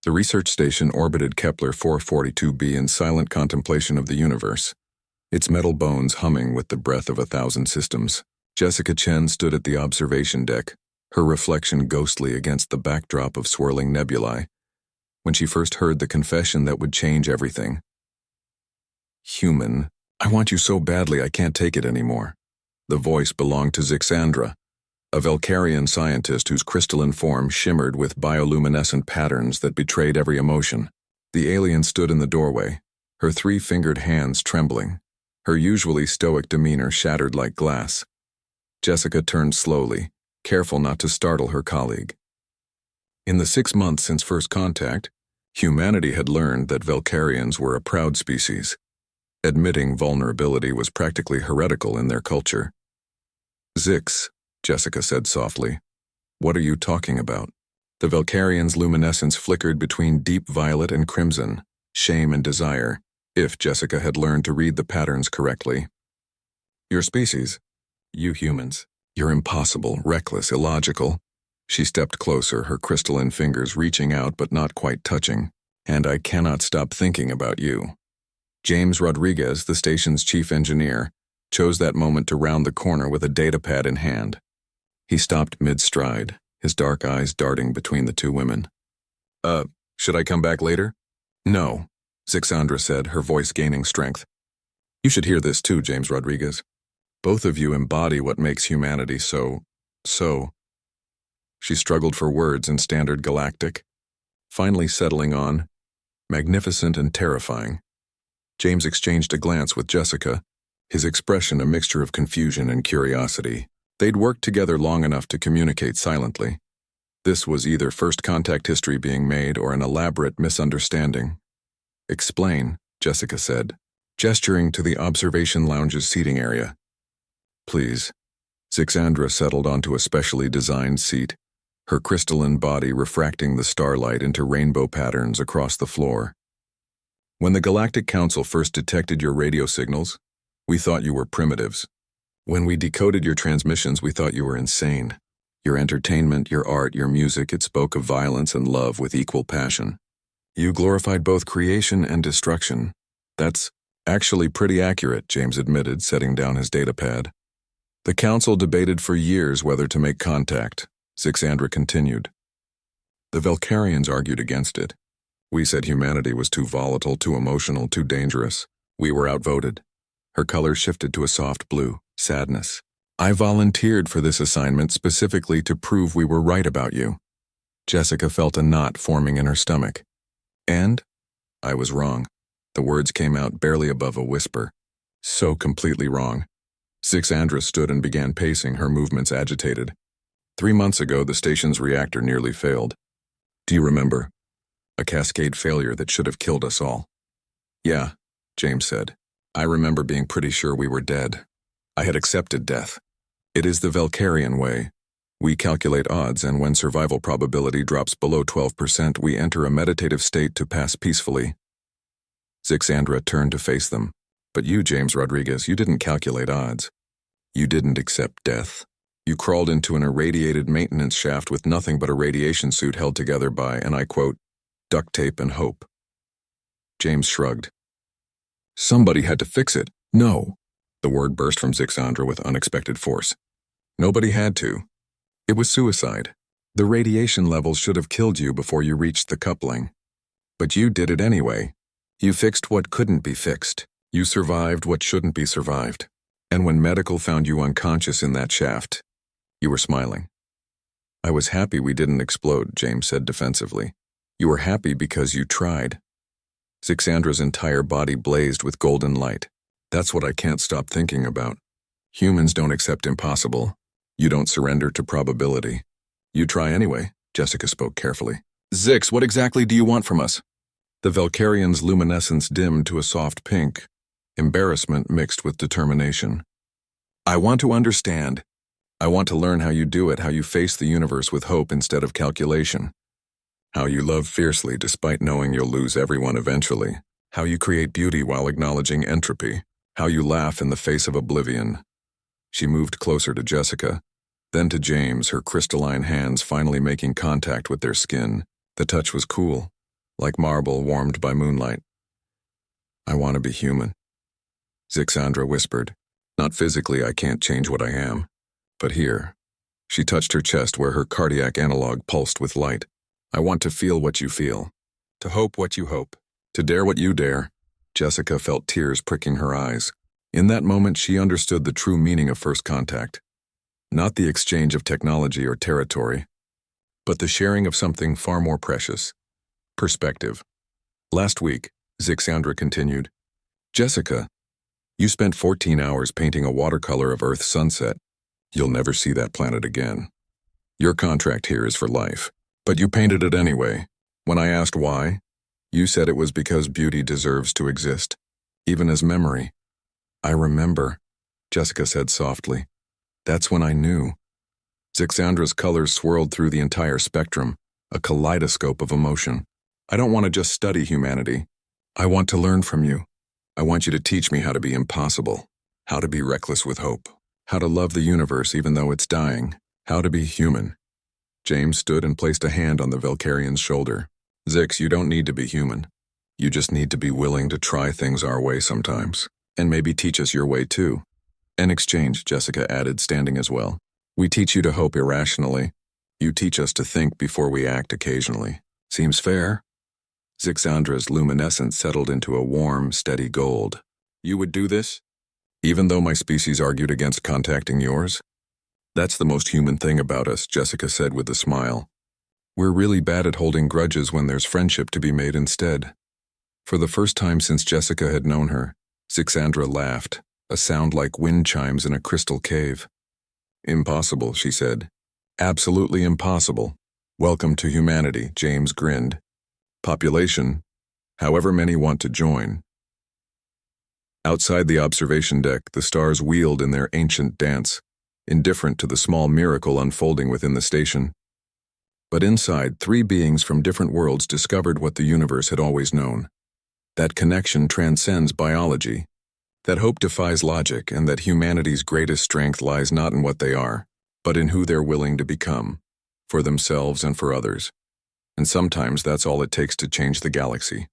The research station orbited Kepler 442b in silent contemplation of the universe, its metal bones humming with the breath of 1,000 systems. Jessica Chen stood at the observation deck, her reflection ghostly against the backdrop of swirling nebulae, when she first heard the confession that would change everything. "Human, I want you so badly I can't take it anymore." The voice belonged to Zixandra, a Velcarian scientist whose crystalline form shimmered with bioluminescent patterns that betrayed every emotion. The alien stood in the doorway, her 3-fingered hands trembling, her usually stoic demeanor shattered like glass. Jessica turned slowly, careful not to startle her colleague. In the 6 months since first contact, humanity had learned that Velcarians were a proud species. Admitting vulnerability was practically heretical in their culture. "Zix," Jessica said softly, "what are you talking about?" The Velcarian's luminescence flickered between deep violet and crimson, shame and desire, if Jessica had learned to read the patterns correctly. "Your species, you humans, you're impossible, reckless, illogical." She stepped closer, her crystalline fingers reaching out but not quite touching. "And I cannot stop thinking about you." James Rodriguez, the station's chief engineer, chose that moment to round the corner with a datapad in hand. He stopped mid-stride, his dark eyes darting between the two women. Should I come back later?" "No," Zixandra said, her voice gaining strength. "You should hear this too, James Rodriguez. Both of you embody what makes humanity so... She struggled for words in standard galactic, finally settling on, magnificent and terrifying. James exchanged a glance with Jessica, his expression a mixture of confusion and curiosity. They'd worked together long enough to communicate silently. This was either first contact history being made or an elaborate misunderstanding. "Explain," Jessica said, gesturing to the observation lounge's seating area. "Please." Zixandra settled onto a specially designed seat, her crystalline body refracting the starlight into rainbow patterns across the floor. "When the Galactic Council first detected your radio signals, we thought you were primitives. When we decoded your transmissions, we thought you were insane. Your entertainment, your art, your music, it spoke of violence and love with equal passion. You glorified both creation and destruction." "That's actually pretty accurate," James admitted, setting down his datapad. "The Council debated for years whether to make contact," Zixandra continued. "The Velcarians argued against it. We said humanity was too volatile, too emotional, too dangerous. We were outvoted." Her color shifted to a soft blue, sadness. "I volunteered for this assignment specifically to prove we were right about you." Jessica felt a knot forming in her stomach. "And? I was wrong." The words came out barely above a whisper. So completely wrong. Zixandra stood and began pacing, her movements agitated. 3 months ago, the station's reactor nearly failed. "Do you remember? A cascade failure that should have killed us all." "Yeah," James said. "I remember being pretty sure we were dead. I had accepted death. It is the Velcarian way. We calculate odds, and when survival probability drops below 12%, we enter a meditative state to pass peacefully." Zixandra turned to face them. "But you, James Rodriguez, you didn't calculate odds. You didn't accept death. You crawled into an irradiated maintenance shaft with nothing but a radiation suit held together by, and I quote, duct tape and hope." James shrugged. "Somebody had to fix it." "No." The word burst from Zixandra with unexpected force. "Nobody had to. It was suicide. The radiation levels should have killed you before you reached the coupling. But you did it anyway. You fixed what couldn't be fixed. You survived what shouldn't be survived. And when medical found you unconscious in that shaft, you were smiling." "I was happy we didn't explode," James said defensively. "You were happy because you tried." Zixandra's entire body blazed with golden light. "That's what I can't stop thinking about. Humans don't accept impossible. You don't surrender to probability. You try anyway," Jessica spoke carefully. "Zix, what exactly do you want from us?" The Velcarian's luminescence dimmed to a soft pink, embarrassment mixed with determination. "I want to understand. I want to learn how you do it, how you face the universe with hope instead of calculation. How you love fiercely despite knowing you'll lose everyone eventually. How you create beauty while acknowledging entropy. How you laugh in the face of oblivion." She moved closer to Jessica, then to James, her crystalline hands finally making contact with their skin. The touch was cool, like marble warmed by moonlight. I want to be human, Zixandra whispered. Not physically, I can't change what I am. But here, she touched her chest where her cardiac analog pulsed with light. I want to feel what you feel, to hope what you hope, to dare what you dare. Jessica felt tears pricking her eyes. In that moment, she understood the true meaning of first contact. Not the exchange of technology or territory, but the sharing of something far more precious. Perspective. Last week, Zixandra continued, Jessica, you spent 14 hours painting a watercolor of Earth's sunset. You'll never see that planet again. Your contract here is for life, but you painted it anyway. When I asked why, you said it was because beauty deserves to exist, even as memory. I remember, Jessica said softly. That's when I knew. Zixandra's colors swirled through the entire spectrum, a kaleidoscope of emotion. I don't want to just study humanity. I want to learn from you. I want you to teach me how to be impossible, how to be reckless with hope, how to love the universe even though it's dying, how to be human. James stood and placed a hand on the Valkyrian's shoulder. Zix, you don't need to be human. You just need to be willing to try things our way sometimes, and maybe teach us your way too. In exchange, Jessica added, standing as well. We teach you to hope irrationally. You teach us to think before we act occasionally. Seems fair? Zixandra's luminescence settled into a warm, steady gold. You would do this? Even though my species argued against contacting yours? That's the most human thing about us, Jessica said with a smile. We're really bad at holding grudges when there's friendship to be made instead. For the first time since Jessica had known her, Zixandra laughed, a sound like wind chimes in a crystal cave. Impossible, she said. Absolutely impossible. Welcome to humanity, James grinned. Population, however many want to join. Outside the observation deck, the stars wheeled in their ancient dance, indifferent to the small miracle unfolding within the station. But inside, three beings from different worlds discovered what the universe had always known. That connection transcends biology, that hope defies logic, and that humanity's greatest strength lies not in what they are, but in who they're willing to become, for themselves and for others. And sometimes that's all it takes to change the galaxy.